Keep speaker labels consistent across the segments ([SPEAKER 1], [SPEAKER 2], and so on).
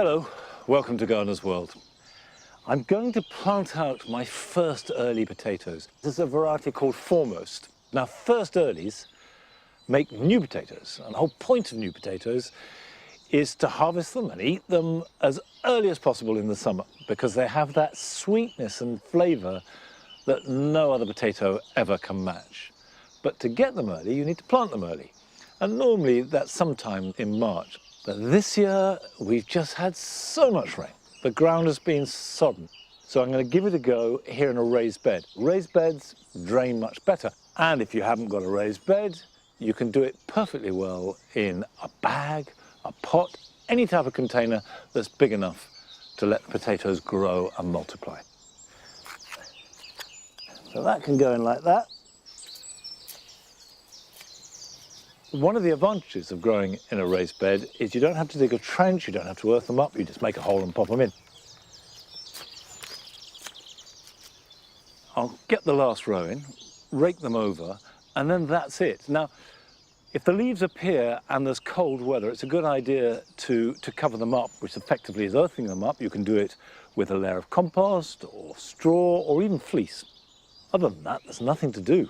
[SPEAKER 1] Hello, welcome to Gardener's World. I'm going to plant out my first early potatoes. This is a variety called Foremost. Now, first earlies make new potatoes, and the whole point of new potatoes is to harvest them and eat them as early as possible in the summer because they have that sweetness and flavour that no other potato ever can match. But to get them early, you need to plant them early. And normally that's sometime in March. But this year, we've just had so much rain. The ground has been sodden. So I'm going to give it a go here in a raised bed. Raised beds drain much better. And if you haven't got a raised bed, you can do it perfectly well in a bag, a pot, any type of container that's big enough to let the potatoes grow and multiply. So that can go in like that. One of the advantages of growing in a raised bed is you don't have to dig a trench, you don't have to earth them up, you just make a hole and pop them in. I'll get the last row in, rake them over, and then that's it. Now, if the leaves appear and there's cold weather, it's a good idea to cover them up, which effectively is earthing them up. You can do it with a layer of compost or straw or even fleece. Other than that, there's nothing to do.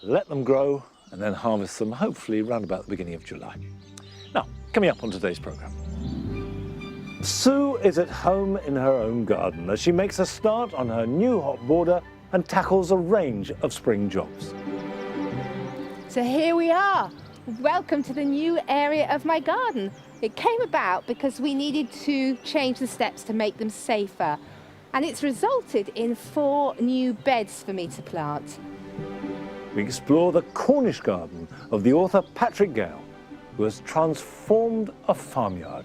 [SPEAKER 1] Let them grow and then harvest them, hopefully around about the beginning of July. Now, coming up on today's programme. Sue is at home in her own garden as she makes a start on her new hot border and tackles a range of spring jobs.
[SPEAKER 2] So here we are. Welcome to the new area of my garden. It came about because we needed to change the steps to make them safer. And it's resulted in 4 new beds for me to plant.
[SPEAKER 1] We explore the Cornish garden of the author Patrick Gale, who has transformed a farmyard.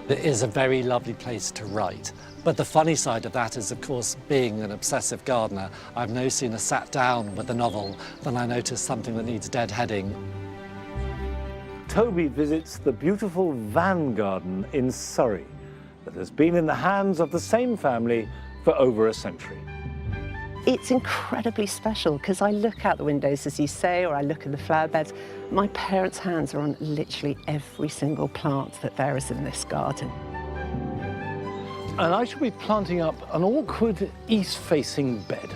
[SPEAKER 3] It is a very lovely place to write. But the funny side of that is, of course, being an obsessive gardener, I've no sooner sat down with a novel than I notice something that needs deadheading.
[SPEAKER 1] Toby visits the beautiful Vann Garden in Surrey that has been in the hands of the same family for over a century.
[SPEAKER 4] It's incredibly special because I look out the windows, as you say, or I look at the flower beds. My parents' hands are on literally every single plant that there is in this garden.
[SPEAKER 1] And I shall be planting up an awkward east-facing bed.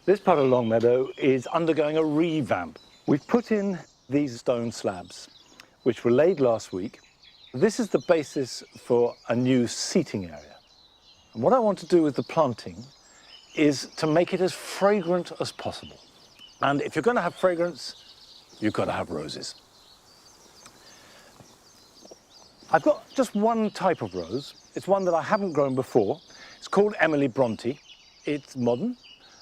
[SPEAKER 1] This part of Longmeadow is undergoing a revamp. We've put in these stone slabs, which were laid last week. This is the basis for a new seating area. And what I want to do with the planting is to make it as fragrant as possible. And if you're going to have fragrance, you've got to have roses. I've got just one type of rose. It's one that I haven't grown before. It's called Emily Bronte. It's modern.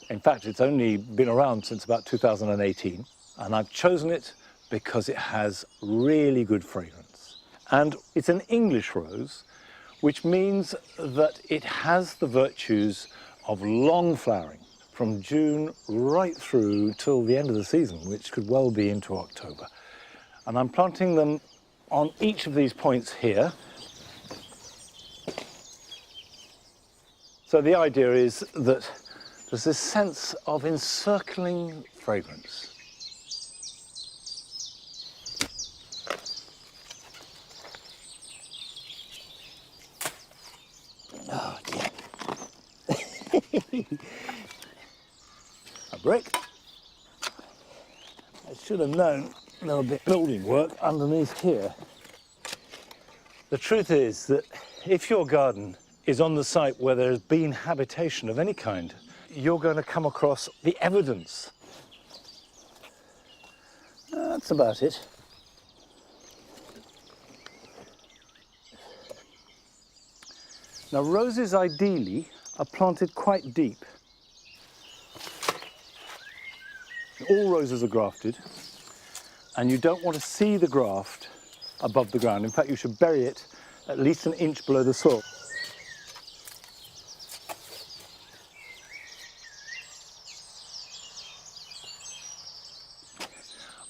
[SPEAKER 1] In fact, it's only been around since about 2018, and I've chosen it because it has really good fragrance. And it's an English rose, which means that it has the virtues of long flowering from June right through till the end of the season, which could well be into October. And I'm planting them on each of these points here. So the idea is that there's this sense of encircling fragrance. Oh, dear. A brick. I should have known there would be building work underneath here. The truth is that if your garden is on the site where there's been habitation of any kind, you're going to come across the evidence. That's about it. Now, roses ideally are planted quite deep. All roses are grafted, and you don't want to see the graft above the ground. In fact, you should bury it at least an inch below the soil.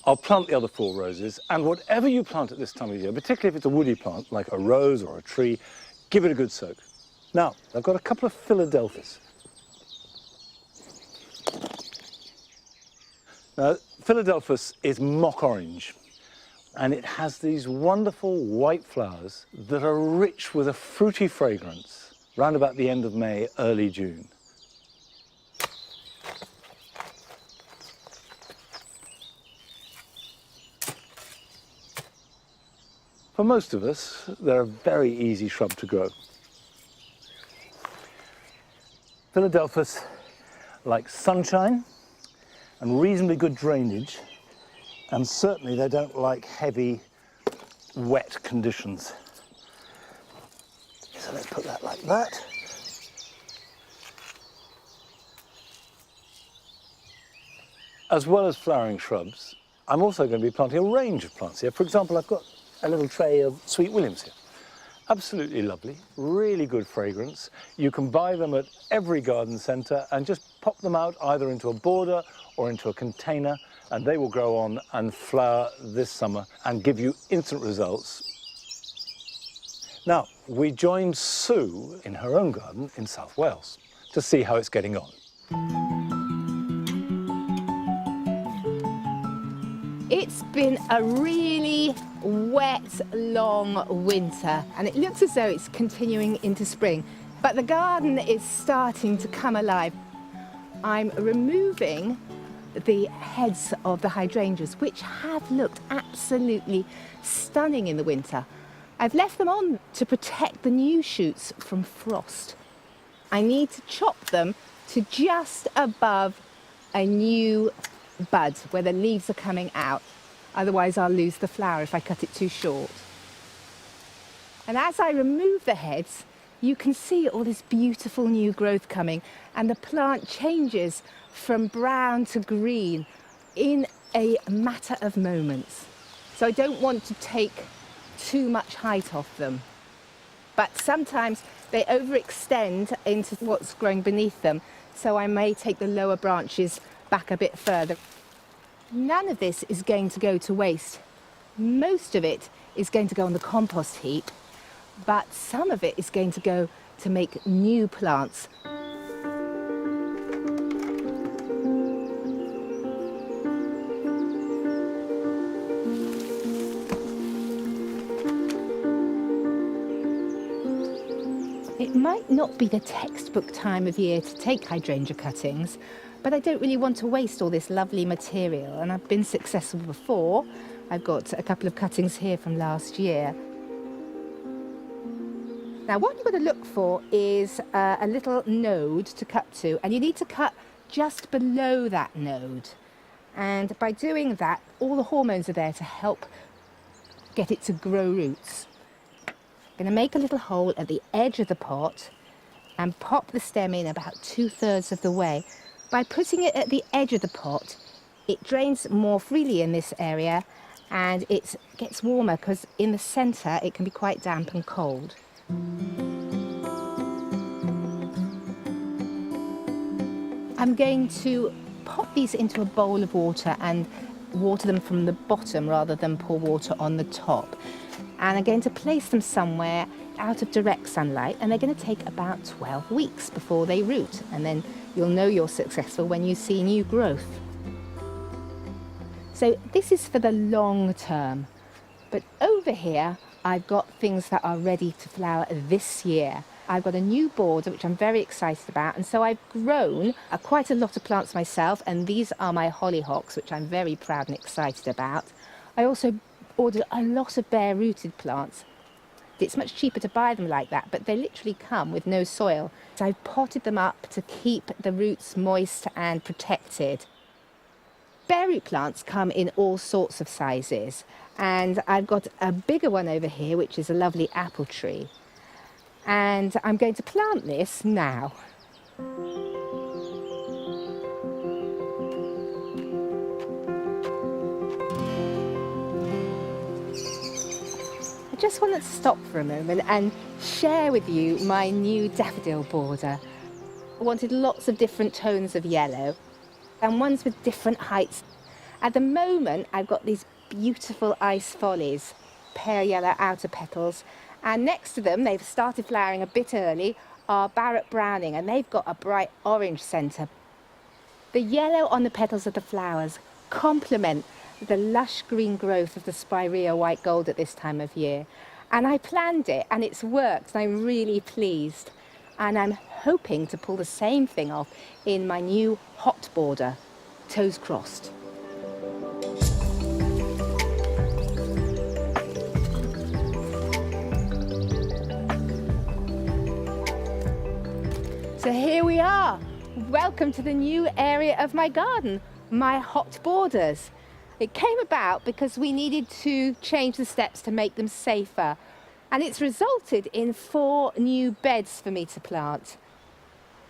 [SPEAKER 1] I'll plant the other 4 roses, and whatever you plant at this time of year, particularly if it's a woody plant like a rose or a tree, give it a good soak. Now, I've got a couple of Philadelphus. Now, Philadelphus is mock orange, and it has these wonderful white flowers that are rich with a fruity fragrance round about the end of May, early June. For most of us, they're a very easy shrub to grow. Philadelphus like sunshine and reasonably good drainage, and certainly they don't like heavy, wet conditions. So let's put that like that. As well as flowering shrubs, I'm also going to be planting a range of plants here. For example, I've got a little tray of sweet williams here. Absolutely lovely, really good fragrance. You can buy them at every garden centre and just pop them out either into a border or into a container, and they will grow on and flower this summer and give you instant results. Now, we joined Sue in her own garden in South Wales to see how it's getting on.
[SPEAKER 2] It's been a really wet, long winter, and it looks as though it's continuing into spring, but the garden is starting to come alive. I'm removing the heads of the hydrangeas, which have looked absolutely stunning in the winter. I've left them on to protect the new shoots from frost. I need to chop them to just above a new bud where the leaves are coming out. Otherwise I'll lose the flower if I cut it too short. And as I remove the heads, you can see all this beautiful new growth coming, and the plant changes from brown to green in a matter of moments. So I don't want to take too much height off them. But sometimes they overextend into what's growing beneath them, so I may take the lower branches back a bit further. None of this is going to go to waste. Most of it is going to go on the compost heap, but some of it is going to go to make new plants. It might not be the textbook time of year to take hydrangea cuttings, but I don't really want to waste all this lovely material, and I've been successful before. I've got a couple of cuttings here from last year. Now what you've got to look for is a little node to cut to, and you need to cut just below that node. And by doing that, all the hormones are there to help get it to grow roots. I'm going to make a little hole at the edge of the pot and pop the stem in about 2/3 of the way. By putting it at the edge of the pot, it drains more freely in this area, and it gets warmer because in the centre it can be quite damp and cold. I'm going to pop these into a bowl of water and water them from the bottom rather than pour water on the top. And I'm going to place them somewhere out of direct sunlight, and they're going to take about 12 weeks before they root, and then you'll know you're successful when you see new growth. So this is for the long term, but over here I've got things that are ready to flower this year. I've got a new border which I'm very excited about, and so I've grown quite a lot of plants myself, and these are my hollyhocks, which I'm very proud and excited about. I also ordered a lot of bare-rooted plants. It's much cheaper to buy them like that, but they literally come with no soil. So I've potted them up to keep the roots moist and protected. Bare-root plants come in all sorts of sizes, and I've got a bigger one over here, which is a lovely apple tree. And I'm going to plant this now. I just wanted to stop for a moment and share with you my new daffodil border. I wanted lots of different tones of yellow and ones with different heights. At the moment, I've got these beautiful ice follies, pale yellow outer petals, and next to them, they've started flowering a bit early, are Barrett Browning, and they've got a bright orange centre. The yellow on the petals of the flowers complement the lush green growth of the Spirea white gold at this time of year. And I planned it, and it's worked, and I'm really pleased. And I'm hoping to pull the same thing off in my new hot border, toes crossed. So here we are. Welcome to the new area of my garden, my hot borders. It came about because we needed to change the steps to make them safer. And it's resulted in 4 new beds for me to plant.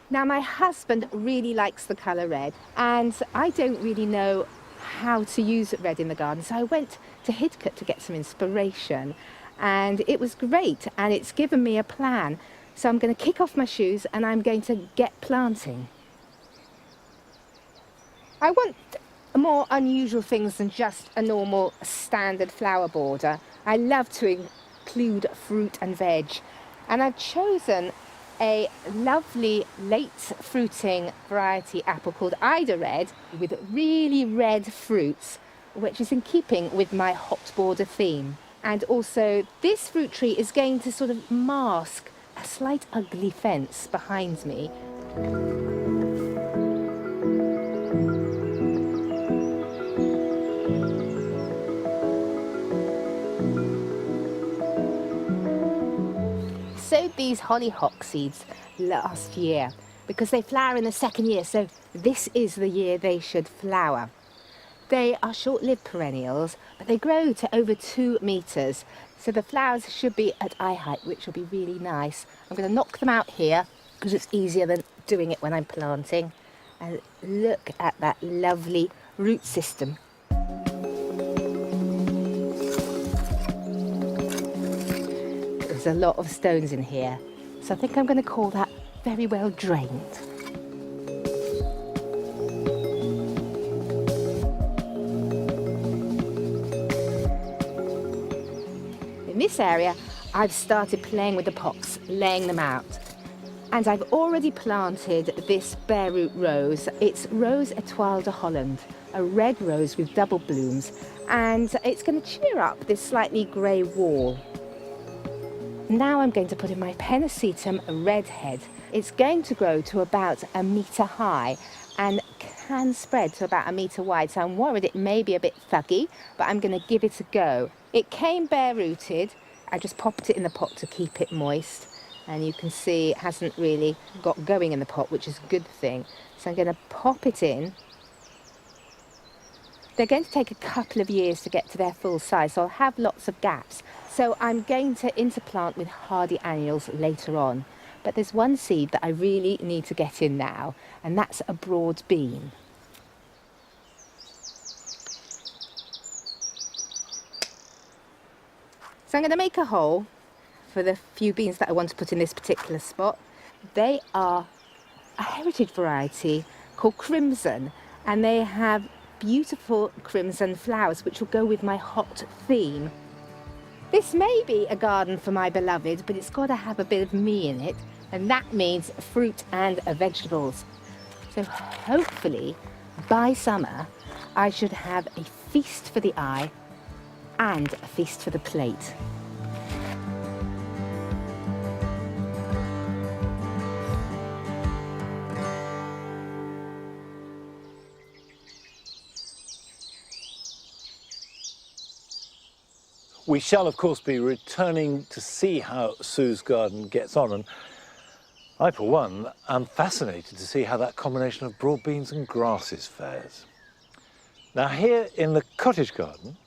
[SPEAKER 2] Now, my husband really likes the colour red, and I don't really know how to use red in the garden. So I went to Hidcote to get some inspiration, and it was great, and it's given me a plan. So I'm going to kick off my shoes and I'm going to get planting. I want more unusual things than just a normal standard flower border. I love to include fruit and veg, and I've chosen a lovely late fruiting variety apple called Ida Red with really red fruits, which is in keeping with my hot border theme. And also this fruit tree is going to sort of mask a slight ugly fence behind me. Sowed these hollyhock seeds last year because they flower in the second year, so this is the year they should flower. They are short-lived perennials, but they grow to over 2 metres, so the flowers should be at eye height, which will be really nice. I'm going to knock them out here because it's easier than doing it when I'm planting. And look at that lovely root system. There's a lot of stones in here, so I think I'm going to call that very well drained. In this area, I've started playing with the pots, laying them out. And I've already planted this bare root rose. It's Rose Etoile de Holland, a red rose with double blooms, and it's going to cheer up this slightly grey wall. Now I'm going to put in my Pennisetum redhead. It's going to grow to about 1 metre high and can spread to about 1 metre wide, so I'm worried it may be a bit thuggy, but I'm going to give it a go. It came bare rooted. I just popped it in the pot to keep it moist, and you can see it hasn't really got going in the pot, which is a good thing. So I'm going to pop it in. They're going to take a couple of years to get to their full size, so I'll have lots of gaps. So I'm going to interplant with hardy annuals later on. But there's one seed that I really need to get in now, and that's a broad bean. So I'm going to make a hole for the few beans that I want to put in this particular spot. They are a heritage variety called Crimson, and they have beautiful crimson flowers which will go with my hot theme. This may be a garden for my beloved, but it's got to have a bit of me in it, and that means fruit and vegetables. So hopefully by summer I should have a feast for the eye and a feast for the plate.
[SPEAKER 1] We shall, of course, be returning to see how Sue's garden gets on, and I, for one, am fascinated to see how that combination of broad beans and grasses fares. Now, here in the cottage garden,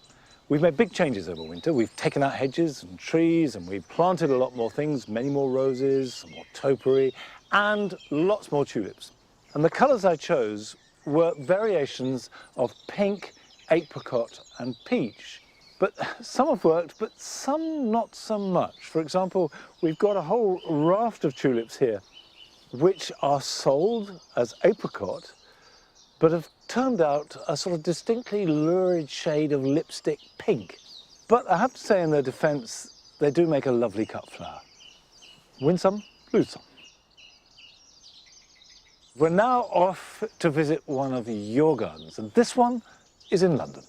[SPEAKER 1] we've made big changes over winter. We've taken out hedges and trees, and we've planted a lot more things, many more roses, some more topiary, and lots more tulips. And the colours I chose were variations of pink, apricot, and peach. But some have worked, but some not so much. For example, we've got a whole raft of tulips here, which are sold as apricot, but have turned out a sort of distinctly lurid shade of lipstick pink. But I have to say in their defence, they do make a lovely cut flower. Win some, lose some. We're now off to visit one of your gardens, and this one is in London.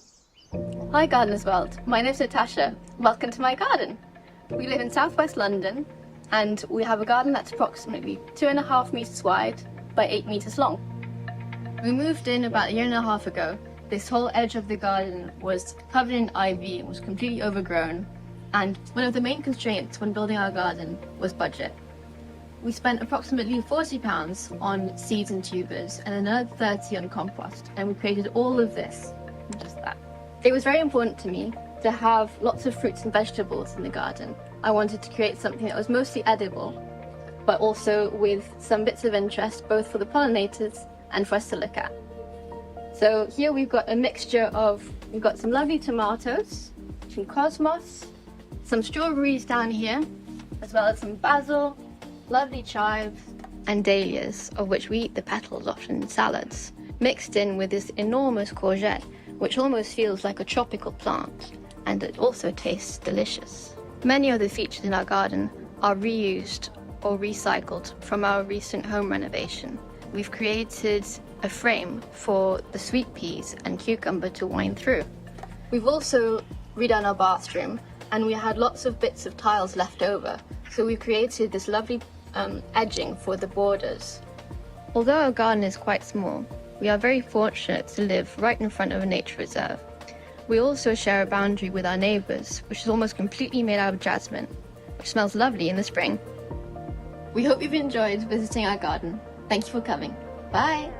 [SPEAKER 5] Hi Gardeners World, my name's Natasha. Welcome to my garden. We live in southwest London and we have a garden that's approximately 2.5 metres wide by 8 metres long. We moved in about 1.5 years ago. This whole edge of the garden was covered in ivy and was completely overgrown, and one of the main constraints when building our garden was budget. We spent approximately £40 on seeds and tubers and another 30 on compost, and we created all of this from just that. It was very important to me to have lots of fruits and vegetables in the garden. I wanted to create something that was mostly edible, but also with some bits of interest both for the pollinators and for us to look at. So here we've got a mixture of, we've got some lovely tomatoes, some cosmos, some strawberries down here, as well as some basil, lovely chives, and dahlias, of which we eat the petals often in salads, mixed in with this enormous courgette, which almost feels like a tropical plant, and it also tastes delicious. Many of the features in our garden are reused or recycled from our recent home renovation. We've created a frame for the sweet peas and cucumber to wind through. We've also redone our bathroom, and we had lots of bits of tiles left over, so we created this lovely edging for the borders. Although our garden is quite small, we are very fortunate to live right in front of a nature reserve. We also share a boundary with our neighbours, which is almost completely made out of jasmine, which smells lovely in the spring. We hope you've enjoyed visiting our garden. Thank you for coming. Bye!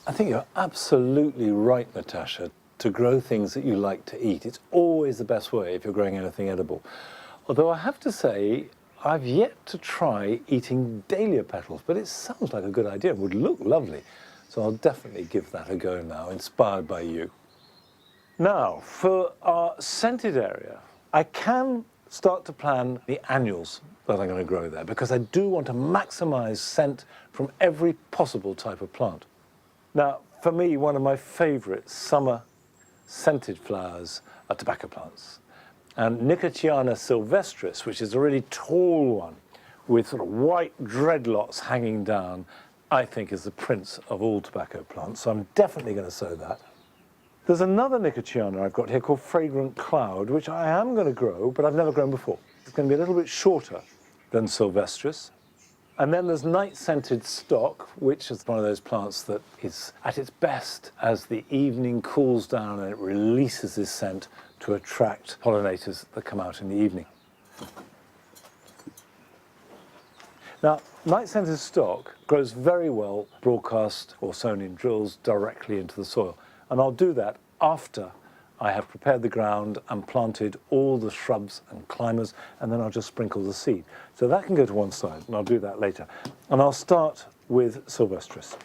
[SPEAKER 1] I think you're absolutely right, Natasha, to grow things that you like to eat. It's always the best way if you're growing anything edible. Although I have to say, I've yet to try eating dahlia petals, but it sounds like a good idea and would look lovely. So I'll definitely give that a go now, inspired by you. Now, for our scented area, I can start to plan the annuals that I'm going to grow there, because I do want to maximize scent from every possible type of plant. Now, for me, one of my favorite summer scented flowers are tobacco plants. And Nicotiana sylvestris, which is a really tall one with sort of white dreadlocks hanging down, I think is the prince of all tobacco plants. So I'm definitely going to sow that. There's another Nicotiana I've got here called Fragrant Cloud, which I am going to grow, but I've never grown before. It's going to be a little bit shorter than sylvestris. And then there's night-scented stock, which is one of those plants that is at its best as the evening cools down and it releases this scent to attract pollinators that come out in the evening. Now, night-scented stock grows very well broadcast or sown in drills directly into the soil. And I'll do that after I have prepared the ground and planted all the shrubs and climbers, and then I'll just sprinkle the seed. So that can go to one side, and I'll do that later. And I'll start with sylvestris.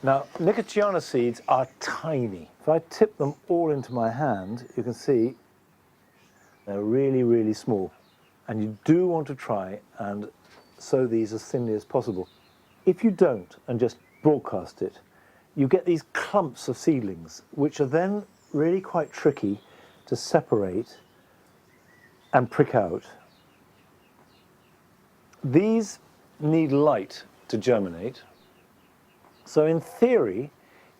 [SPEAKER 1] Now, Nicotiana seeds are tiny. If I tip them all into my hand, you can see they're really, really small. And you do want to try and sow these as thinly as possible. If you don't, and just broadcast it, you get these clumps of seedlings, which are then really quite tricky to separate and prick out. These need light to germinate. So in theory,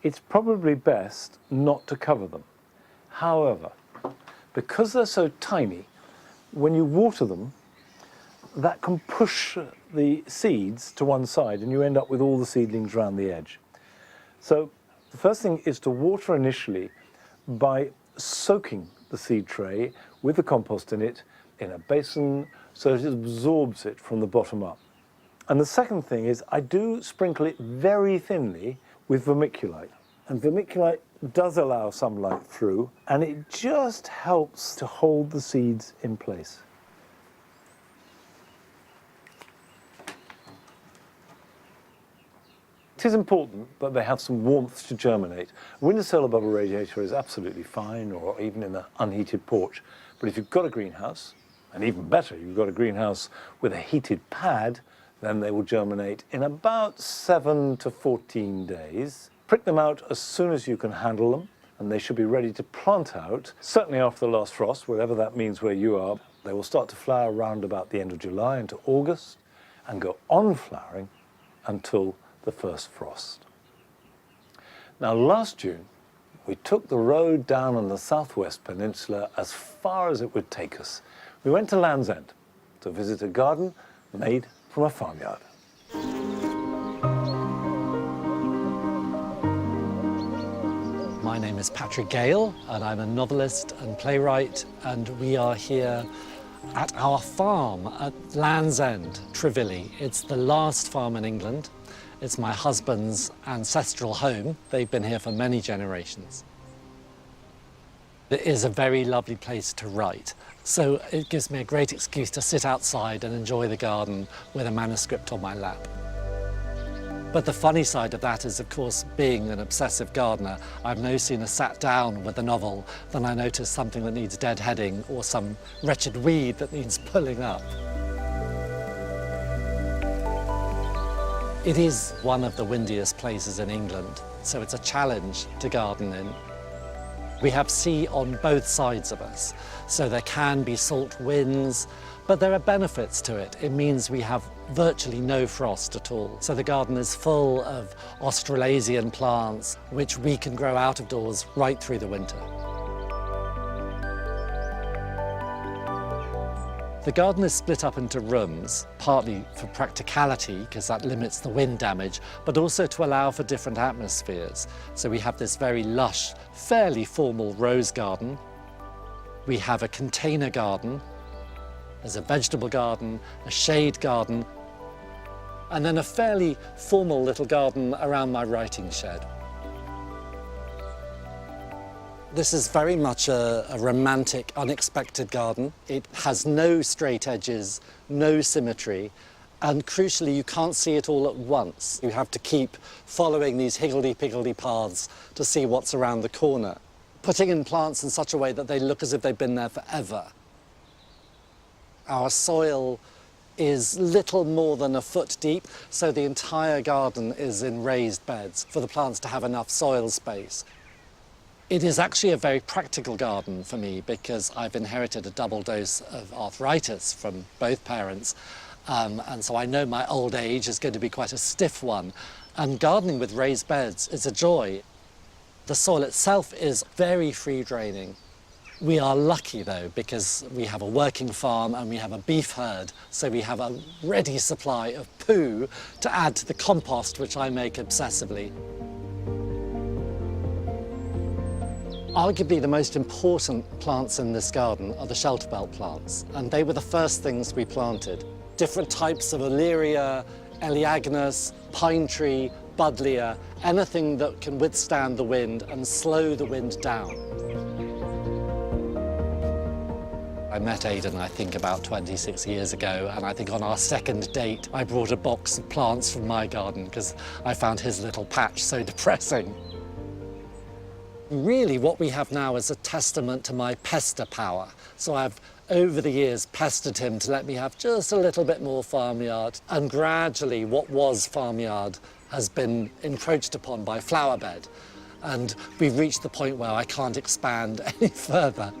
[SPEAKER 1] it's probably best not to cover them. However, because they're so tiny, when you water them, that can push the seeds to one side and you end up with all the seedlings around the edge. So the first thing is to water initially by soaking the seed tray with the compost in it in a basin so that it absorbs it from the bottom up. And the second thing is I do sprinkle it very thinly with vermiculite. And vermiculite does allow some light through, and it just helps to hold the seeds in place. It is important that they have some warmth to germinate. A windowsill above a radiator is absolutely fine, or even in an unheated porch. But if you've got a greenhouse, and even better, you've got a greenhouse with a heated pad, then they will germinate in about 7 to 14 days. Prick them out as soon as you can handle them, and they should be ready to plant out, certainly after the last frost, whatever that means where you are. They will start to flower around about the end of July into August, and go on flowering until the first frost. Now, last June, we took the road down on the southwest peninsula as far as it would take us. We went to Land's End to visit a garden made from a farmyard.
[SPEAKER 3] My name is Patrick Gale, and I'm a novelist and playwright, and we are here at our farm at Land's End, Trevilly. It's the last farm in England. It's my husband's ancestral home. They've been here for many generations. It is a very lovely place to write, so it gives me a great excuse to sit outside and enjoy the garden with a manuscript on my lap. But the funny side of that is, of course, being an obsessive gardener, I've no sooner sat down with a novel than I notice something that needs deadheading or some wretched weed that needs pulling up. It is one of the windiest places in England, so it's a challenge to garden in. We have sea on both sides of us, so there can be salt winds, but there are benefits to it. It means we have virtually no frost at all. So the garden is full of Australasian plants, which we can grow out of doors right through the winter. The garden is split up into rooms, partly for practicality, because that limits the wind damage, but also to allow for different atmospheres. So we have this very lush, fairly formal rose garden. We have a container garden. There's a vegetable garden, a shade garden, and then a fairly formal little garden around my writing shed. This is very much a romantic, unexpected garden. It has no straight edges, no symmetry, and crucially, you can't see it all at once. You have to keep following these higgledy-piggledy paths to see what's around the corner, putting in plants in such a way that they look as if they've been there forever. Our soil is little more than a foot deep, so the entire garden is in raised beds for the plants to have enough soil space. It is actually a very practical garden for me because I've inherited a double dose of arthritis from both parents, and so I know my old age is going to be quite a stiff one. And gardening with raised beds is a joy. The soil itself is very free draining. We are lucky though, because we have a working farm and we have a beef herd, so we have a ready supply of poo to add to the compost, which I make obsessively. Arguably the most important plants in this garden are the shelter belt plants, and they were the first things we planted. Different types of Olearia, Eleagnus, pine tree, buddleia, anything that can withstand the wind and slow the wind down. I met Aidan, I think, about 26 years ago, and I think on our second date I brought a box of plants from my garden because I found his little patch so depressing. Really, what we have now is a testament to my pester power. So I've, over the years, pestered him to let me have just a little bit more farmyard. And gradually, what was farmyard has been encroached upon by flower bed. And we've reached the point where I can't expand any further.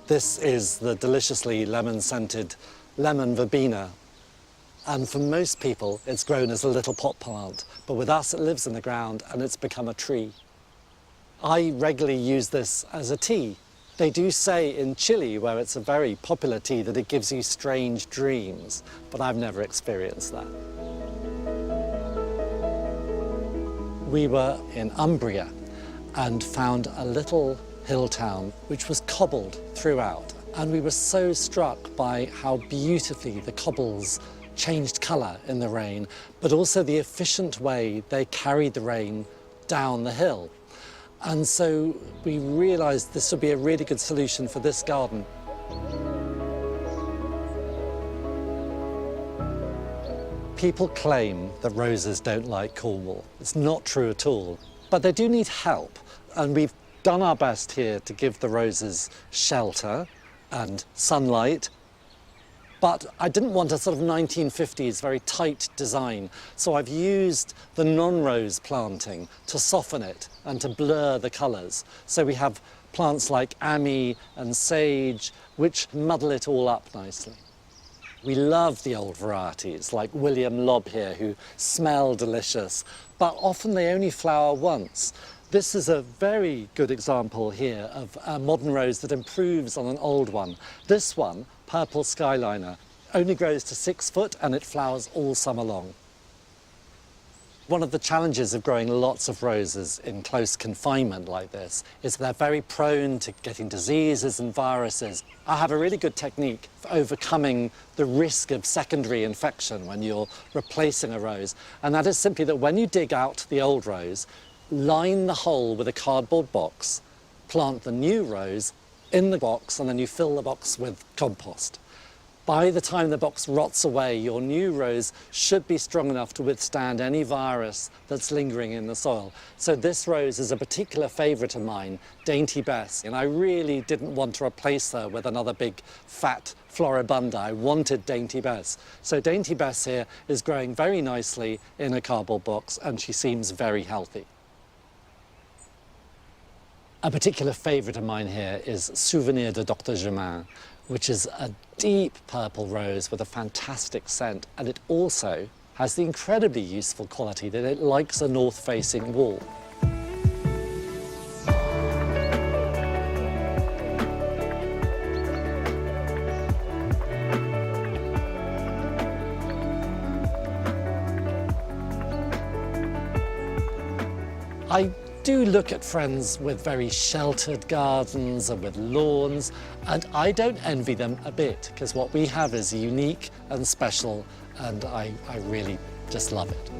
[SPEAKER 3] This is the deliciously lemon-scented lemon verbena. And for most people, it's grown as a little pot plant. But with us, it lives in the ground and it's become a tree. I regularly use this as a tea. They do say in Chile, where it's a very popular tea, that it gives you strange dreams, but I've never experienced that. We were in Umbria and found a little hill town which was cobbled throughout. And we were so struck by how beautifully the cobbles changed colour in the rain, but also the efficient way they carried the rain down the hill. And so we realised this would be a really good solution for this garden. People claim that roses don't like Cornwall. It's not true at all, but they do need help, and we've done our best here to give the roses shelter and sunlight. But I didn't want a sort of 1950s, very tight design, so I've used the non-rose planting to soften it and to blur the colours. So we have plants like ammi and sage, which muddle it all up nicely. We love the old varieties, like William Lobb here, who smell delicious, but often they only flower once. This is a very good example here of a modern rose that improves on an old one. This one, Purple Skyliner, only grows to 6 foot and it flowers all summer long. One of the challenges of growing lots of roses in close confinement like this is they're very prone to getting diseases and viruses. I have a really good technique for overcoming the risk of secondary infection when you're replacing a rose, and that is simply that when you dig out the old rose, line the hole with a cardboard box, plant the new rose in the box, and then you fill the box with compost. By the time the box rots away, your new rose should be strong enough to withstand any virus that's lingering in the soil. So this rose is a particular favourite of mine, Dainty Bess, and I really didn't want to replace her with another big fat Floribunda. I wanted Dainty Bess. So Dainty Bess here is growing very nicely in a cardboard box, and she seems very healthy. A particular favourite of mine here is Souvenir de Dr. Germain, which is a deep purple rose with a fantastic scent, and it also has the incredibly useful quality that it likes a north-facing wall. I do look at friends with very sheltered gardens and with lawns, and I don't envy them a bit, because what we have is unique and special, and I really just love it.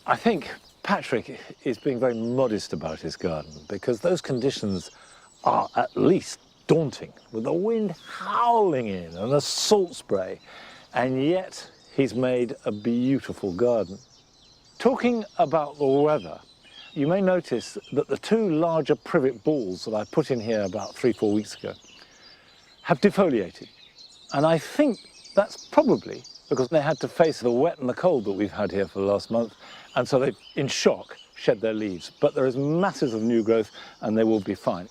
[SPEAKER 1] I think Patrick is being very modest about his garden, because those conditions are at least daunting, with the wind howling in and the salt spray, and yet he's made a beautiful garden. Talking about the weather, you may notice that the 2 larger privet balls that I put in here about 3-4 weeks ago have defoliated, and I think that's probably because they had to face the wet and the cold that we've had here for the last month, and so they, in shock, shed their leaves. But there is masses of new growth, and they will be fine.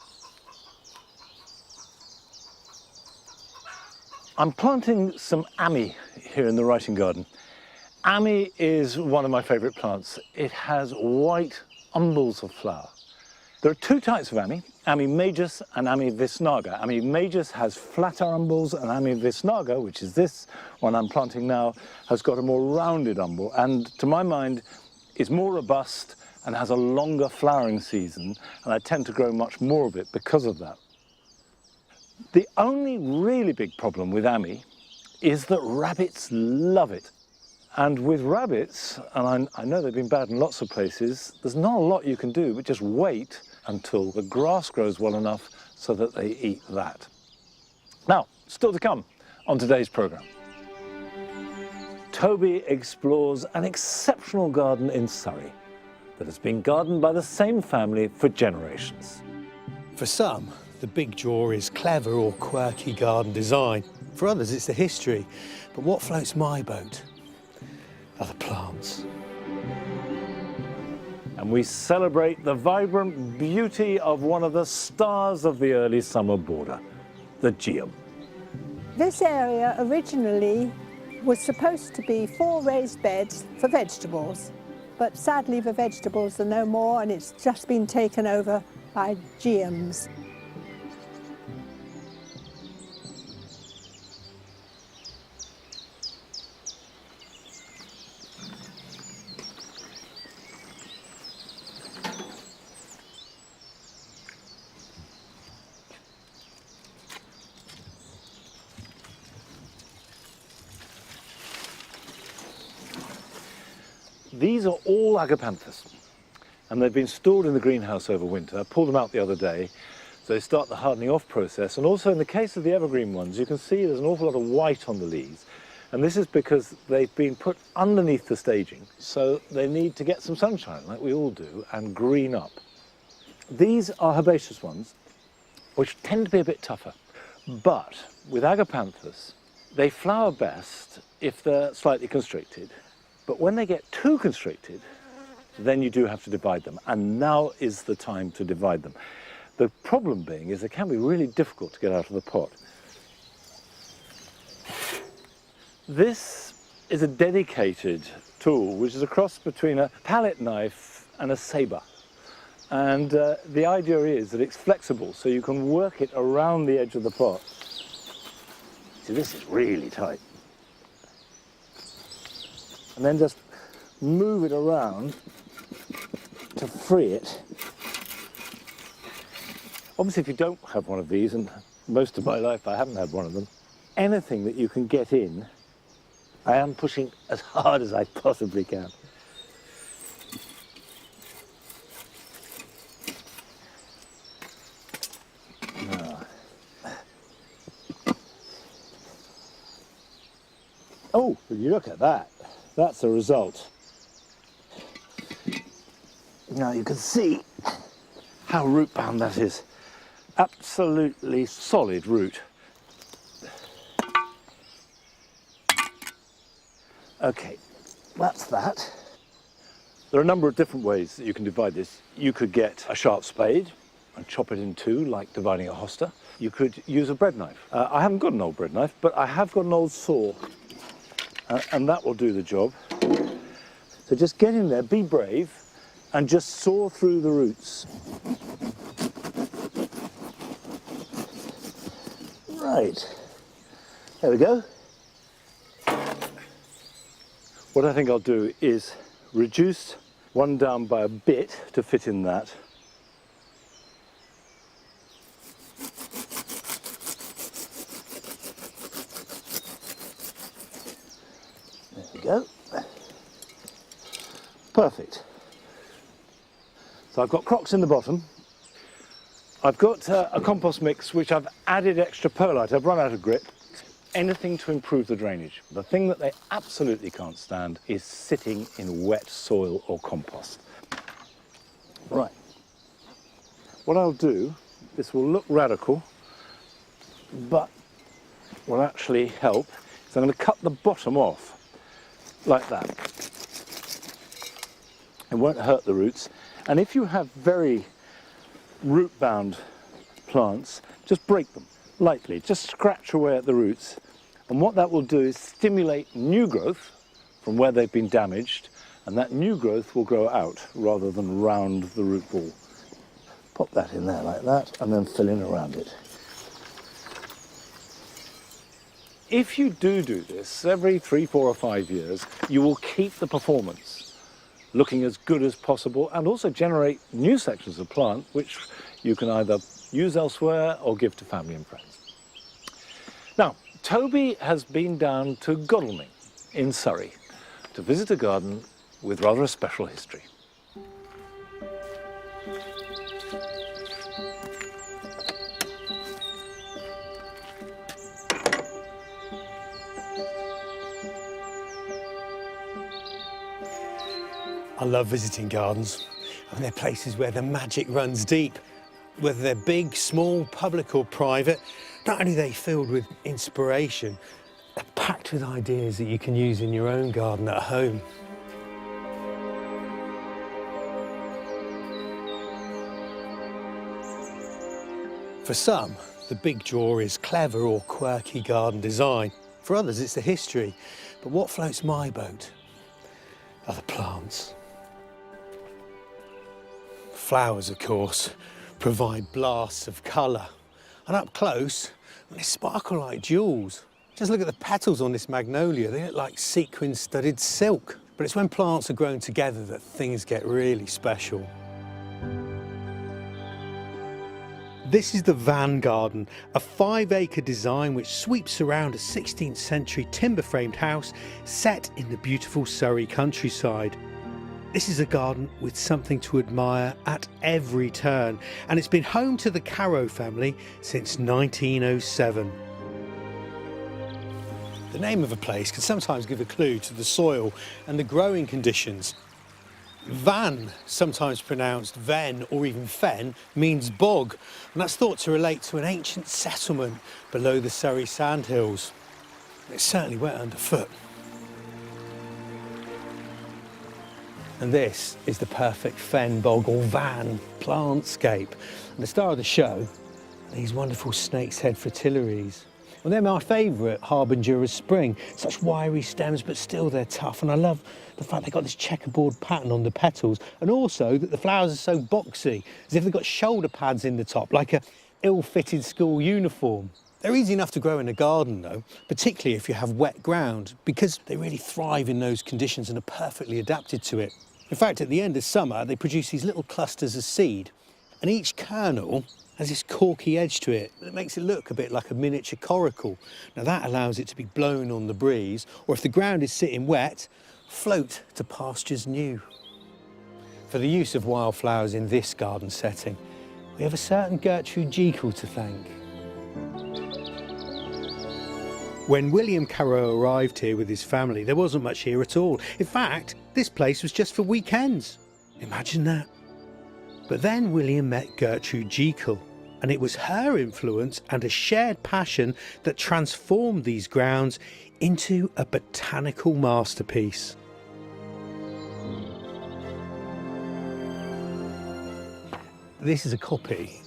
[SPEAKER 1] I'm planting some ammi here in the writing garden. Ammi is one of my favourite plants. It has white umbels of flower. There are 2 types of ammi, Ammi majus and Ammi visnaga. Ammi majus has flatter umbels, and Ammi visnaga, which is this one I'm planting now, has got a more rounded umbel, and to my mind is more robust and has a longer flowering season, and I tend to grow much more of it because of that. The only really big problem with ammi is that rabbits love it. And with rabbits, and I know they've been bad in lots of places, there's not a lot you can do but just wait until the grass grows well enough so that they eat that. Now, still to come on today's programme. Toby explores an exceptional garden in Surrey that has been gardened by the same family for generations.
[SPEAKER 6] For some, the big draw is clever or quirky garden design. For others, it's the history. But what floats my boat are the plants.
[SPEAKER 1] And we celebrate the vibrant beauty of one of the stars of the early summer border, the geum.
[SPEAKER 7] This area originally was supposed to be 4 raised beds for vegetables, but sadly the vegetables are no more, and it's just been taken over by geums.
[SPEAKER 1] These are all agapanthus, and they've been stored in the greenhouse over winter. I pulled them out the other day, so they start the hardening off process. And also in the case of the evergreen ones, you can see there's an awful lot of white on the leaves. And this is because they've been put underneath the staging, so they need to get some sunshine, like we all do, and green up. These are herbaceous ones, which tend to be a bit tougher. But with agapanthus, they flower best if they're slightly constricted. But when they get too constricted, then you do have to divide them. And now is the time to divide them. The problem being is they can be really difficult to get out of the pot. This is a dedicated tool, which is a cross between a palette knife and a sabre. And the idea is that it's flexible, so you can work it around the edge of the pot. See, this is really tight. And then just move it around to free it. Obviously, if you don't have one of these, and most of my life I haven't had one of them, anything that you can get in, I am pushing as hard as I possibly can. Oh, you look at that. That's the result. Now you can see how root bound that is. Absolutely solid root. Okay, that's that. There are a number of different ways that you can divide this. You could get a sharp spade and chop it in two, like dividing a hosta. You could use a bread knife. I haven't got an old bread knife, but I have got an old saw. And that will do the job. So just get in there, be brave, and just saw through the roots. Right, there we go. What I think I'll do is reduce one down by a bit to fit in that. Go. Perfect. So I've got crocks in the bottom. I've got a compost mix which I've added extra perlite. I've run out of grit. Anything to improve the drainage. The thing that they absolutely can't stand is sitting in wet soil or compost. Right. What I'll do, this will look radical, but will actually help, is I'm going to cut the bottom off. Like that. It won't hurt the roots. And if you have very root-bound plants, just break them lightly. Just scratch away at the roots. And what that will do is stimulate new growth from where they've been damaged, and that new growth will grow out rather than round the root ball. Pop that in there like that, and then fill in around it. If you do this every 3, 4 or 5 years, you will keep the performance looking as good as possible and also generate new sections of plant which you can either use elsewhere or give to family and friends. Now, Toby has been down to Godalming in Surrey to visit a garden with rather a special history.
[SPEAKER 6] I love visiting gardens. I mean, they're places where the magic runs deep. Whether they're big, small, public or private, not only are they filled with inspiration, they're packed with ideas that you can use in your own garden at home. For some, the big draw is clever or quirky garden design. For others, it's the history. But what floats my boat are the plants. Flowers, of course, provide blasts of colour. And up close, they sparkle like jewels. Just look at the petals on this magnolia. They look like sequin-studded silk. But it's when plants are grown together that things get really special. This is the Vann Garden, a 5-acre design which sweeps around a 16th century timber-framed house set in the beautiful Surrey countryside. This is a garden with something to admire at every turn, and it's been home to the Carrow family since 1907. The name of a place can sometimes give a clue to the soil and the growing conditions. Vann, sometimes pronounced Venn or even Fen, means bog, and that's thought to relate to an ancient settlement below the Surrey sandhills. It's certainly wet underfoot. And this is the perfect fen bog or Vann plantscape. And the star of the show, these wonderful snake's head fritillaries. Well, they're my favourite harbinger of spring. Such wiry stems, but still they're tough. And I love the fact they've got this checkerboard pattern on the petals, and also that the flowers are so boxy, as if they've got shoulder pads in the top, like a ill-fitted school uniform. They're easy enough to grow in a garden though, particularly if you have wet ground, because they really thrive in those conditions and are perfectly adapted to it. In fact, at the end of summer, they produce these little clusters of seed, and each kernel has this corky edge to it that makes it look a bit like a miniature coracle. Now that allows it to be blown on the breeze, or if the ground is sitting wet, float to pastures new. For the use of wildflowers in this garden setting, we have a certain Gertrude Jekyll to thank. When William Carrow arrived here with his family, there wasn't much here at all. In fact, this place was just for weekends. Imagine that. But then William met Gertrude Jekyll, and it was her influence and a shared passion that transformed these grounds into a botanical masterpiece. This is a copy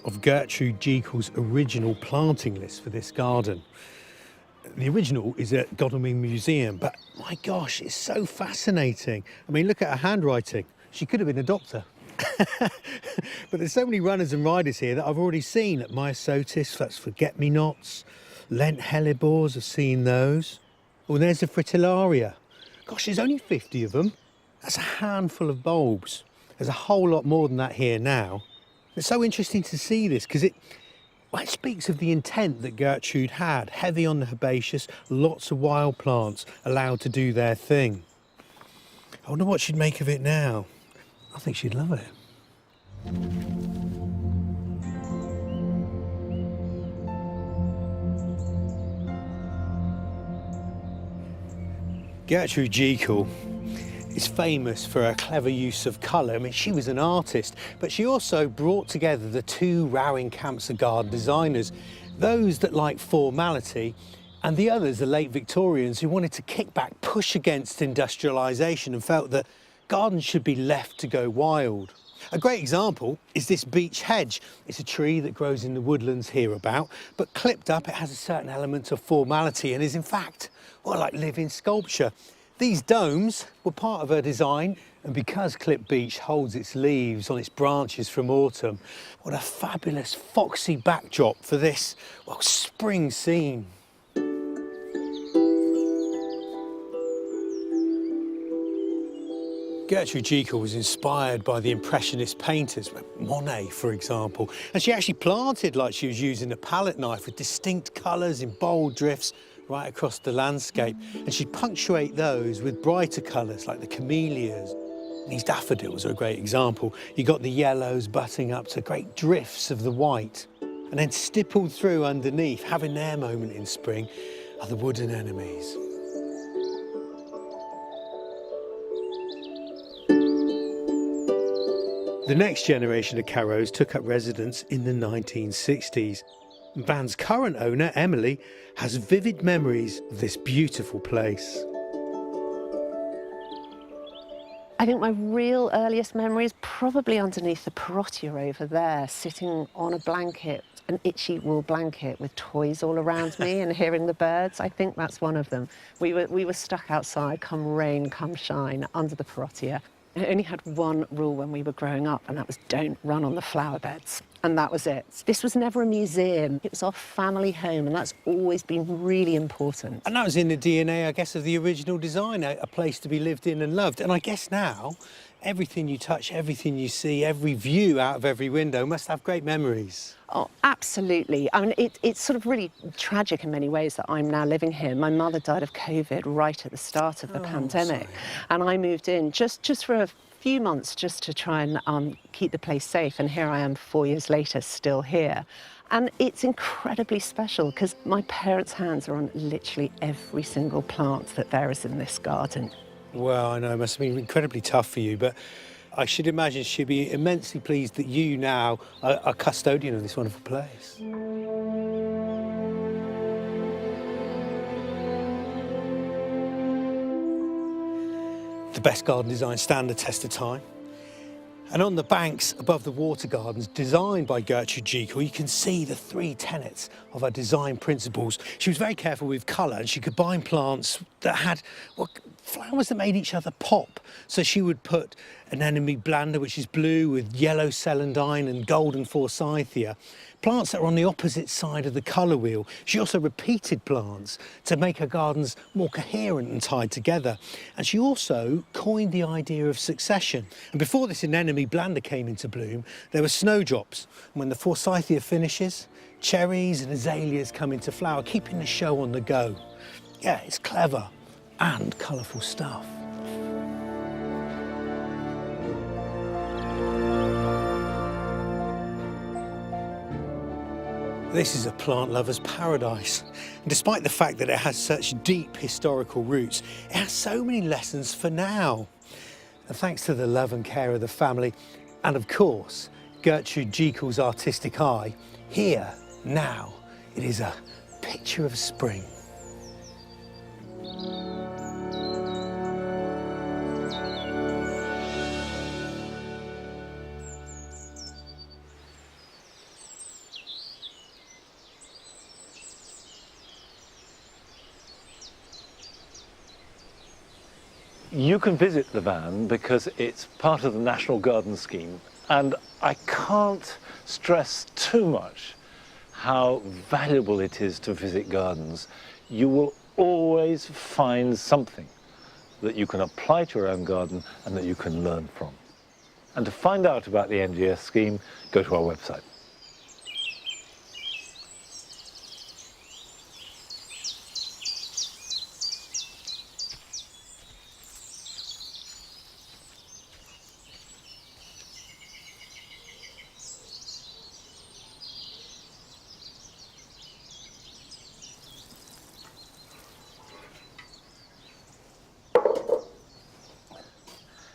[SPEAKER 6] of Gertrude Jekyll's original planting list for this garden. The original is at Godalming Museum, but my gosh, it's so fascinating. I mean, look at her handwriting. She could have been a doctor. But there's so many runners and riders here that I've already seen. Myosotis, that's forget-me-nots. Lent hellebores, I've seen those. Oh, there's the fritillaria. Gosh, there's only 50 of them. That's a handful of bulbs. There's a whole lot more than that here now. It's so interesting to see this because it speaks of the intent that Gertrude had. Heavy on the herbaceous, lots of wild plants allowed to do their thing. I wonder what she'd make of it now. I think she'd love it. Gertrude Jekyll is famous for her clever use of colour. I mean, she was an artist, but she also brought together the two rowing camps of garden designers, those that like formality, and the others, the late Victorians, who wanted to kick back, push against industrialisation and felt that gardens should be left to go wild. A great example is this beech hedge. It's a tree that grows in the woodlands hereabout, but clipped up it has a certain element of formality and is in fact, well, like living sculpture. These domes were part of her design, and because clipped beech holds its leaves on its branches from autumn, what a fabulous foxy backdrop for this, well, spring scene. Gertrude Jekyll was inspired by the Impressionist painters, Monet, for example, and she actually planted like she was using a palette knife with distinct colours in bold drifts right across the landscape, and she'd punctuate those with brighter colours like the camellias. And these daffodils are a great example. You got the yellows butting up to great drifts of the white, and then stippled through underneath, having their moment in spring, are the wood anemones. The next generation of Carrows took up residence in the 1960s. Vann's current owner, Emily, has vivid memories of this beautiful place.
[SPEAKER 4] I think my real earliest memory is probably underneath the parottia over there, sitting on a blanket, an itchy wool blanket with toys all around me and hearing the birds. I think that's one of them. We were stuck outside, come rain, come shine, under the parottia. I only had one rule when we were growing up, and that was don't run on the flower beds. And that was it. This was never a museum. It was our family home, and that's always been really important.
[SPEAKER 6] And that was in the DNA, I guess, of the original design, a place to be lived in and loved. And I guess now, everything you touch, everything you see, every view out of every window must have great memories.
[SPEAKER 4] Oh, absolutely. I mean, it's sort of really tragic in many ways that I'm now living here. My mother died of COVID right at the start of the pandemic.
[SPEAKER 6] Sorry.
[SPEAKER 4] And I moved in just for a few months just to try and keep the place safe. And here I am 4 years later, still here. And it's incredibly special because my parents' hands are on literally every single plant that there is in this garden.
[SPEAKER 6] Well, I know it must have been incredibly tough for you, but I should imagine she'd be immensely pleased that you now are custodian of this wonderful place. The best garden designs stand the test of time. And on the banks above the water gardens, designed by Gertrude Jekyll, you can see the 3 tenets of her design principles. She was very careful with colour, and she combined plants that had flowers that made each other pop. So she would put an anemone blanda, which is blue, with yellow celandine and golden forsythia. Plants that are on the opposite side of the colour wheel. She also repeated plants to make her gardens more coherent and tied together. And she also coined the idea of succession. And before this anemone blanda came into bloom, there were snowdrops. And when the forsythia finishes, cherries and azaleas come into flower, keeping the show on the go. Yeah, it's clever and colourful stuff. This is a plant lover's paradise. And despite the fact that it has such deep historical roots, it has so many lessons for now. And thanks to the love and care of the family, and of course, Gertrude Jekyll's artistic eye, here, now, it is a picture of spring.
[SPEAKER 1] You can visit the Vann because it's part of the National Garden Scheme, and I can't stress too much how valuable it is to visit gardens. You will always find something that you can apply to your own garden and that you can learn from. And to find out about the NGS scheme, go to our website.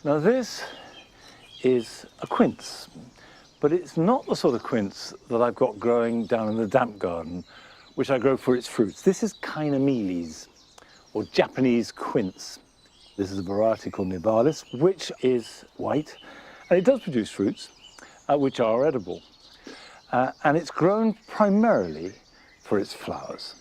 [SPEAKER 1] Now this is a quince, but it's not the sort of quince that I've got growing down in the damp garden, which I grow for its fruits. This is Kinemeles, or Japanese quince. This is a variety called nivalis, which is white, and it does produce fruits, which are edible. And it's grown primarily for its flowers.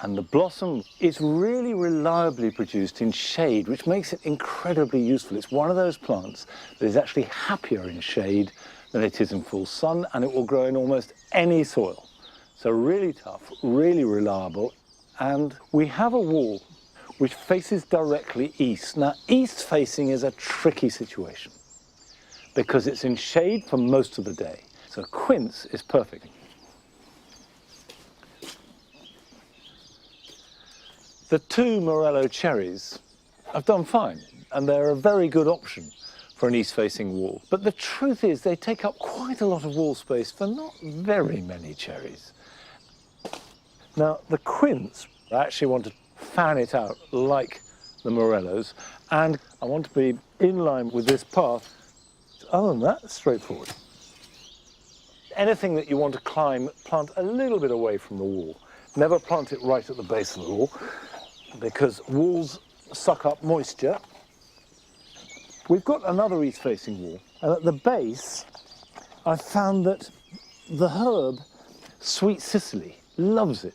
[SPEAKER 1] And the blossom is really reliably produced in shade, which makes it incredibly useful. It's one of those plants that is actually happier in shade than it is in full sun, and it will grow in almost any soil. So really tough, really reliable. And we have a wall which faces directly east. Now, east facing is a tricky situation because it's in shade for most of the day. So quince is perfect. The 2 Morello cherries have done fine, and they're a very good option for an east-facing wall. But the truth is they take up quite a lot of wall space for not very many cherries. Now, the quince, I actually want to fan it out like the Morellos, and I want to be in line with this path. Other than that, straightforward. Anything that you want to climb, plant a little bit away from the wall. Never plant it right at the base of the wall, because walls suck up moisture. We've got another east-facing wall, and at the base, I've found that the herb Sweet Cicely loves it.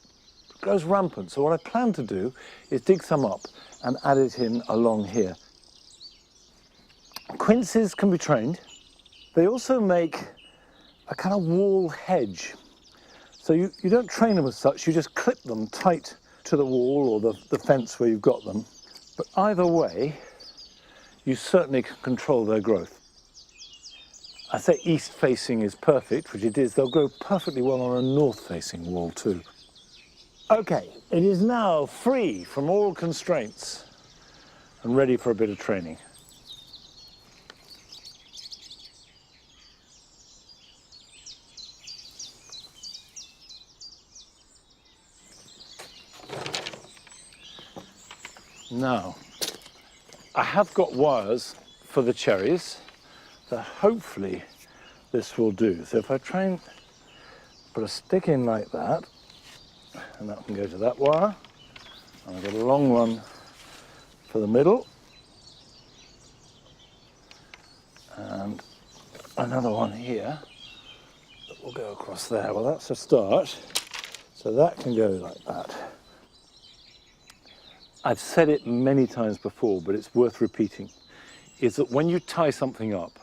[SPEAKER 1] It grows rampant, so what I plan to do is dig some up and add it in along here. Quinces can be trained. They also make a kind of wall hedge. So you don't train them as such, you just clip them tight to the wall or the fence where you've got them. But either way, you certainly can control their growth. I say east-facing is perfect, which it is. They'll grow perfectly well on a north-facing wall too. Okay, it is now free from all constraints and ready for a bit of training. Now, I have got wires for the cherries, so hopefully this will do. So if I try and put a stick in like that, and that can go to that wire, and I've got a long one for the middle, and another one here that will go across there. Well, that's a start, so that can go like that. I've said it many times before, but it's worth repeating, is that when you tie something up,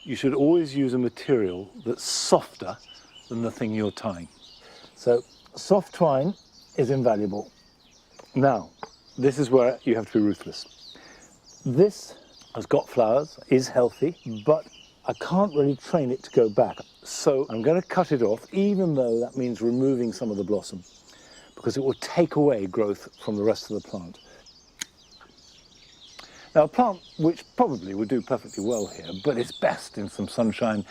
[SPEAKER 1] you should always use a material that's softer than the thing you're tying. So soft twine is invaluable. Now, this is where you have to be ruthless. This has got flowers, is healthy, but I can't really train it to go back. So I'm going to cut it off, even though that means removing some of the blossom, because it will take away growth from the rest of the plant. Now, a plant which probably would do perfectly well here, but is best in some sunshine,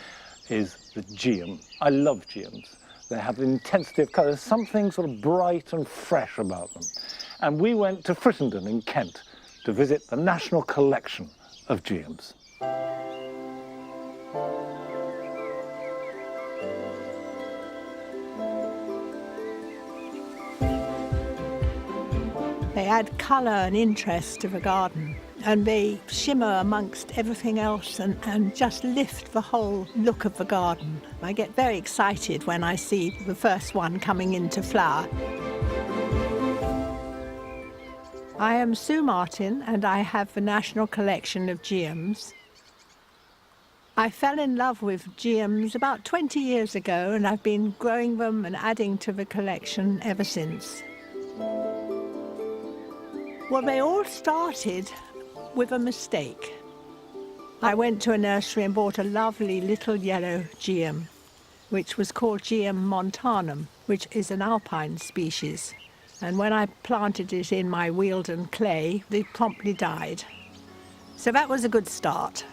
[SPEAKER 1] is the geum. I love geums. They have an intensity of colour. There's something sort of bright and fresh about them. And we went to Frittenden in Kent to visit the National Collection of Geums.
[SPEAKER 7] They add colour and interest to the garden, and they shimmer amongst everything else and just lift the whole look of the garden. I get very excited when I see the first one coming into flower. I am Sue Martin, and I have the National Collection of Geums. I fell in love with geums about 20 years ago, and I've been growing them and adding to the collection ever since. Well, they all started with a mistake. I went to a nursery and bought a lovely little yellow geum, which was called Geum montanum, which is an alpine species. And when I planted it in my Wealden clay, it promptly died. So that was a good start.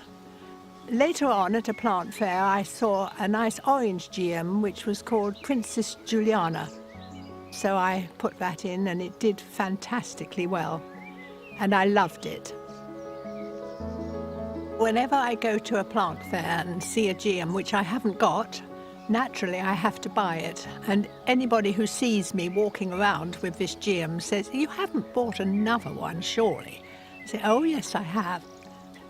[SPEAKER 7] Later on at a plant fair, I saw a nice orange geum, which was called Princess Juliana. So I put that in, and it did fantastically well, and I loved it. Whenever I go to a plant fair and see a geum, which I haven't got, naturally I have to buy it. And anybody who sees me walking around with this geum says, "You haven't bought another one, surely?" I say, "Oh yes, I have."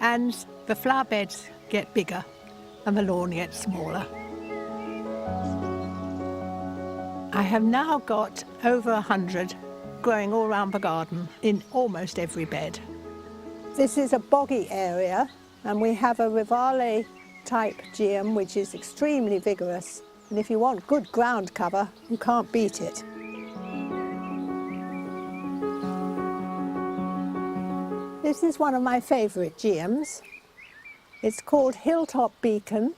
[SPEAKER 7] And the flower beds get bigger and the lawn gets smaller. I have now got over 100 growing all around the garden in almost every bed. This is a boggy area, and we have a Rivale type geum which is extremely vigorous, and if you want good ground cover, you can't beat it. This is one of my favourite geums. It's called Hilltop Beacon.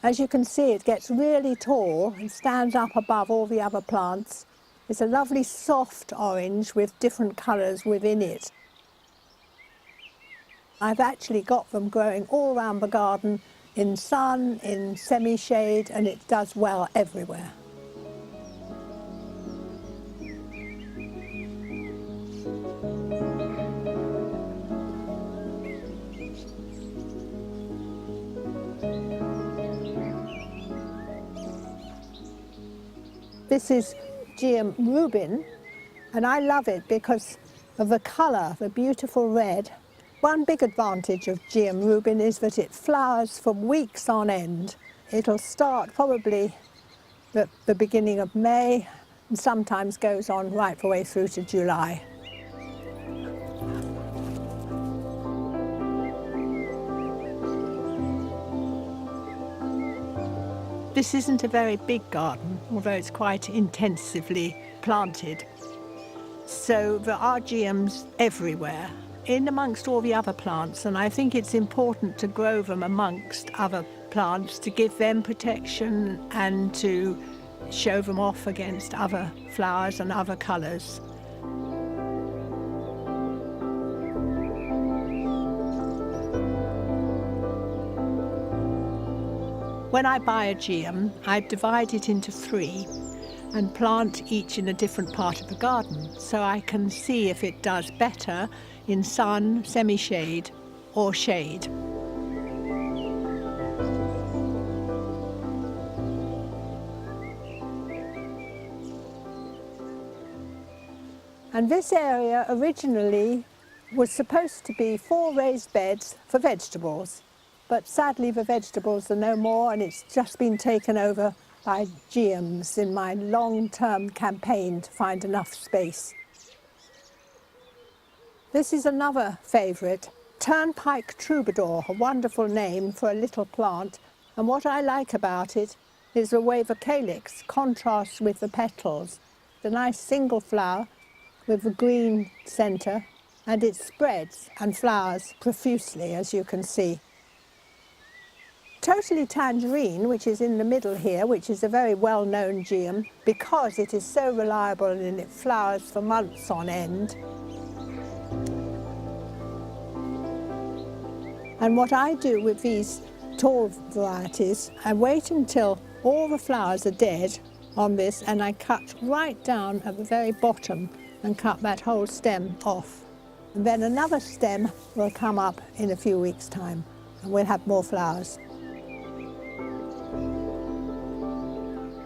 [SPEAKER 7] As you can see, it gets really tall and stands up above all the other plants. It's a lovely soft orange with different colours within it. I've actually got them growing all around the garden, in sun, in semi-shade, and it does well everywhere. This is Geum Rubin, and I love it because of the colour, the beautiful red. One big advantage of Geum Rubin is that it flowers for weeks on end. It'll start probably at the beginning of May and sometimes goes on right the way through to July. This isn't a very big garden, although it's quite intensively planted. So there are geums everywhere. in amongst all the other plants, and I think it's important to grow them amongst other plants to give them protection and to show them off against other flowers and other colours. When I buy a geum, I divide it into 3 and plant each in a different part of the garden, so I can see if it does better in sun, semi-shade or shade. And this area originally was supposed to be 4 raised beds for vegetables, but sadly the vegetables are no more, and it's just been taken over by geums in my long-term campaign to find enough space. This is another favourite, Turnpike Troubadour, a wonderful name for a little plant, and what I like about it is the way the calyx contrasts with the petals. The nice single flower with the green centre, and it spreads and flowers profusely, as you can see. Totally Tangerine, which is in the middle here, which is a very well-known geum, because it is so reliable and it flowers for months on end. And what I do with these tall varieties, I wait until all the flowers are dead on this, and I cut right down at the very bottom and cut that whole stem off. And then another stem will come up in a few weeks' time, and we'll have more flowers.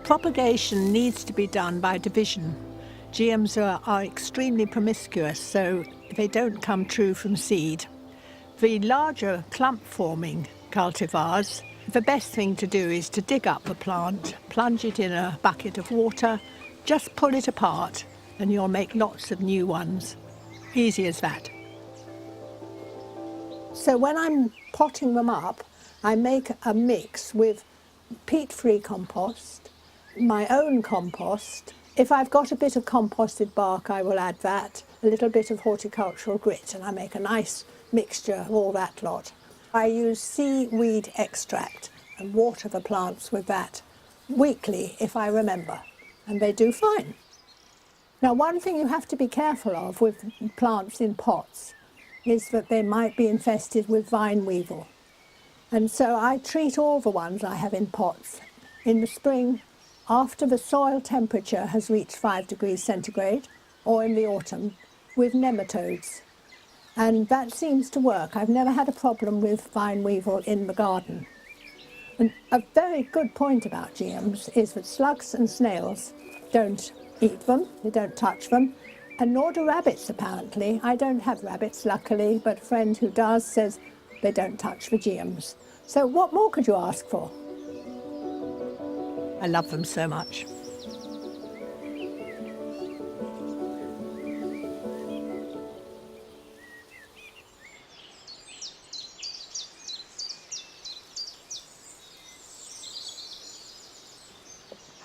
[SPEAKER 7] Propagation needs to be done by division. Geums are extremely promiscuous, so they don't come true from seed. The larger clump-forming cultivars, the best thing to do is to dig up the plant, plunge it in a bucket of water, just pull it apart, and you'll make lots of new ones. Easy as that. So when I'm potting them up, I make a mix with peat-free compost, my own compost. If I've got a bit of composted bark, I will add that, a little bit of horticultural grit, and I make a nice mixture of all that lot. I use seaweed extract and water the plants with that weekly if I remember, and they do fine. Now, one thing you have to be careful of with plants in pots is that they might be infested with vine weevil. And so I treat all the ones I have in pots in the spring after the soil temperature has reached 5 degrees centigrade, or in the autumn with nematodes. And that seems to work. I've never had a problem with vine weevil in the garden. And a very good point about geums is that slugs and snails don't eat them, they don't touch them, and nor do rabbits apparently. I don't have rabbits, luckily, but a friend who does says they don't touch the geums. So what more could you ask for? I love them so much.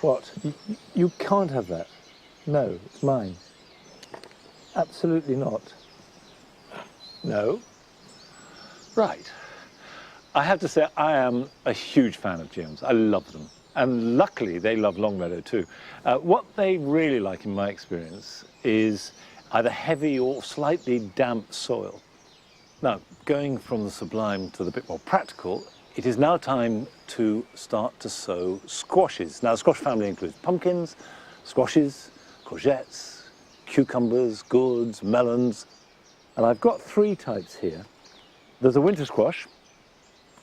[SPEAKER 1] What? You can't have that. No, it's mine. Absolutely not. No. Right. I have to say I am a huge fan of geums. I love them. And luckily they love Longmeadow too. What they really like in my experience is either heavy or slightly damp soil. Now, going from the sublime to the bit more practical, it is now time to start to sow squashes. Now, the squash family includes pumpkins, squashes, courgettes, cucumbers, gourds, melons. And I've got 3 types here. There's a winter squash,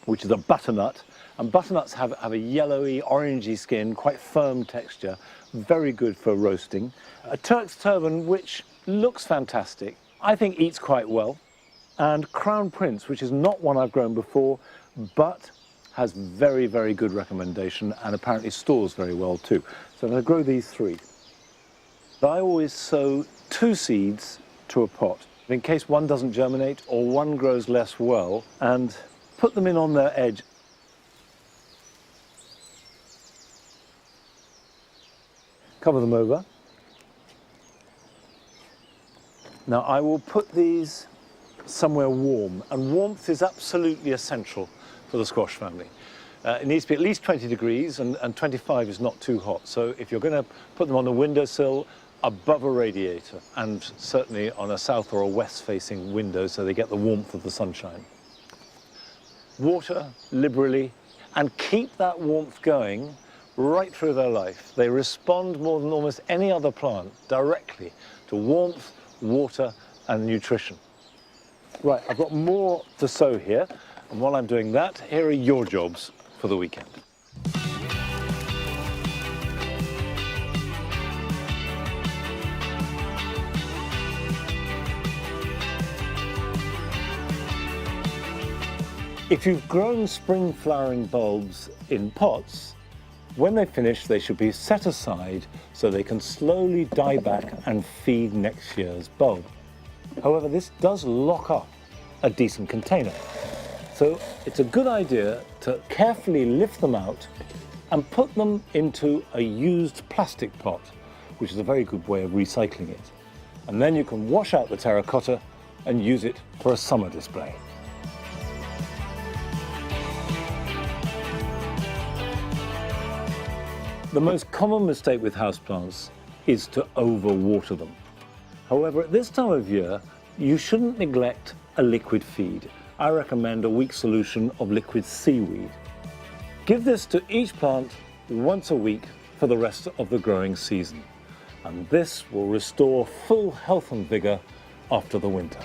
[SPEAKER 1] which is a butternut. And butternuts have a yellowy, orangey skin, quite firm texture, very good for roasting. A Turk's turban, which looks fantastic, I think eats quite well. And Crown Prince, which is not one I've grown before, but has very, very good recommendation and apparently stores very well too. So I'm going to grow these 3. I always sow 2 seeds to a pot, in case one doesn't germinate or one grows less well, and put them in on their edge. Cover them over. Now I will put these somewhere warm, and warmth is absolutely essential for the squash family. It needs to be at least 20 degrees, and 25 is not too hot. So if you're going to put them on the windowsill, above a radiator, and certainly on a south or a west facing window so they get the warmth of the sunshine. Water liberally, and keep that warmth going right through their life. They respond more than almost any other plant directly to warmth, water and nutrition. Right, I've got more to sow here, and while I'm doing that, here are your jobs for the weekend. If you've grown spring flowering bulbs in pots, when they finish they should be set aside so they can slowly die back and feed next year's bulb. However, this does lock up a decent container. So it's a good idea to carefully lift them out and put them into a used plastic pot, which is a very good way of recycling it. And then you can wash out the terracotta and use it for a summer display. The most common mistake with houseplants is to overwater them. However, at this time of year, you shouldn't neglect a liquid feed. I recommend a weak solution of liquid seaweed. Give this to each plant once a week for the rest of the growing season, and this will restore full health and vigour after the winter.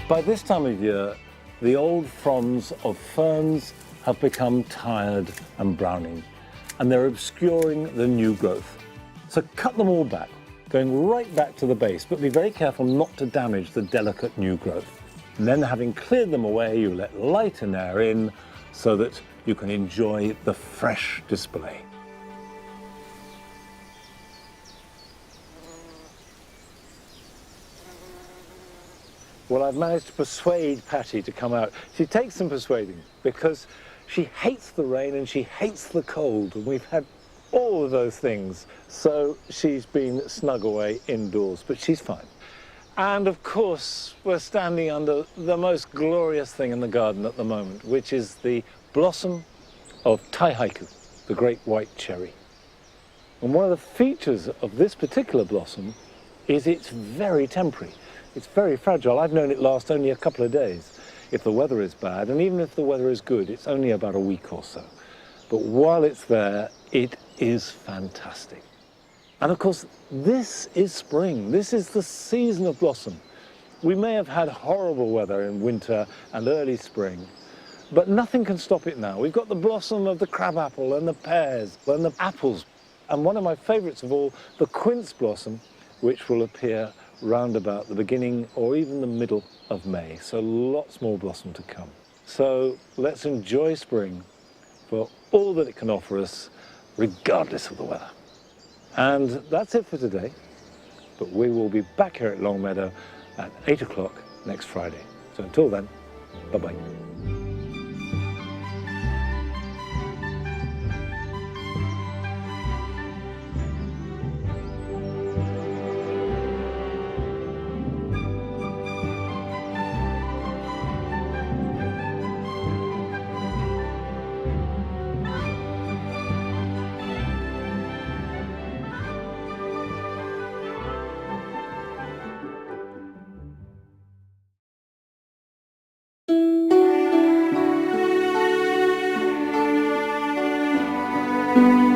[SPEAKER 1] By this time of year, the old fronds of ferns have become tired and browning, and they're obscuring the new growth. So cut them all back, going right back to the base, but be very careful not to damage the delicate new growth. And then, having cleared them away, you let light and air in so that you can enjoy the fresh display. Well, I've managed to persuade Patty to come out. She takes some persuading because she hates the rain and she hates the cold, and we've had all of those things. So she's been snug away indoors, but she's fine. And of course, we're standing under the most glorious thing in the garden at the moment, which is the blossom of taihaiku, the great white cherry. And one of the features of this particular blossom is it's very temporary. It's very fragile. I've known it last only a couple of days if the weather is bad, and even if the weather is good, it's only about a week or so. But while it's there, it is fantastic. And of course, this is spring. This is the season of blossom. We may have had horrible weather in winter and early spring, but nothing can stop it now. We've got the blossom of the crabapple and the pears and the apples, and one of my favourites of all, the quince blossom, which will appear round about the beginning or even the middle of May. So lots more blossom to come. So let's enjoy spring for all that it can offer us, regardless of the weather. And that's it for today. But we will be back here at Longmeadow at 8 o'clock next Friday. So until then, bye-bye.
[SPEAKER 8] Thank you.